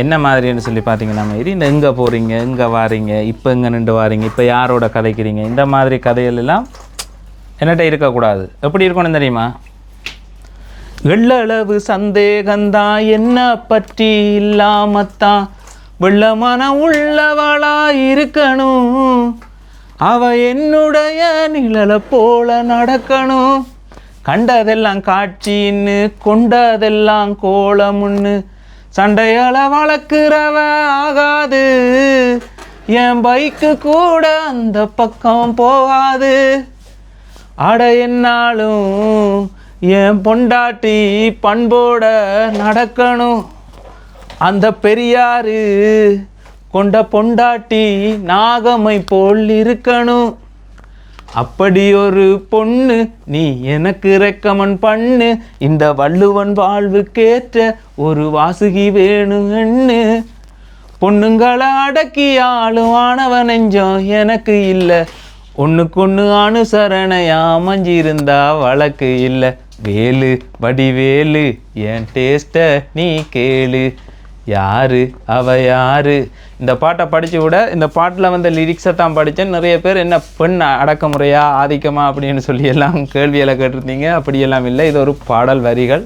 என்ன மாதிரின்னு சொல்லி பார்த்தீங்கன்னா இந்த எங்கே போகிறீங்க, எங்கே வாரீங்க, இப்போ எங்கே நின்று வாரீங்க, இப்போ யாரோட கதைக்கிறீங்க, இந்த மாதிரி கதைகள் எல்லாம் என்னட்ட இருக்கக்கூடாது. எப்படி இருக்கணும் தெரியுமா? எள்ளளவு சந்தேகந்தான் என்ன பற்றி இல்லாமத்தான் வெள்ளமான உள்ளவளா இருக்கணும். அவ என்னுடைய நிழலை போல நடக்கணும். கண்டதெல்லாம் காட்சின்னு கொண்டதெல்லாம் கோலமுன்னு சண்டையால வளர்க்குறவ ஆகாது. என் பைக்கு கூட அந்த பக்கம் போகாது. அட என்னாலும் என் பொண்டாட்டி பண்போட நடக்கணும். அந்த பெரியாரு கொண்ட பொண்டாட்டி நாகமை போல் இருக்கணும். அப்படி ஒரு பொண்ணு நீ எனக்கு ரெக்கமெண்ட் பண்ணு. இந்த வள்ளுவன் வாழ்வுக்கேற்ற ஒரு வாசுகி வேணும்னு. பொண்ணுங்களை அடக்கியாலும் ஆனவன் நெஞ்சம் எனக்கு இல்லை. ஒன்றுக்கொன்று அனுசரணையா அமைஞ்சிருந்தா வழக்கு இல்லை. வேலு வடிவேலு என் டேஸ்ட்டை நீ கேளு. யாரு அவ யாரு? இந்த பாட்டை படித்து விட இந்த பாட்டில் வந்த லிரிக்ஸை தான் படித்தேன். நிறைய பேர் என்ன பெண் அடக்குமுறையா ஆதிக்கமா அப்படின்னு சொல்லி எல்லாம் கேள்வியெல்லாம் கேட்டிருந்தீங்க. அப்படியெல்லாம் இல்லை, இது ஒரு பாடல் வரிகள்.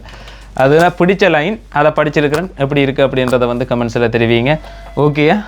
அதுதான் பிடிச்ச லைன், அதை படிச்சிருக்கிறேன். எப்படி இருக்குது அப்படின்றத கமெண்ட்ஸில் தெரிவிங்க. ஓகேயா?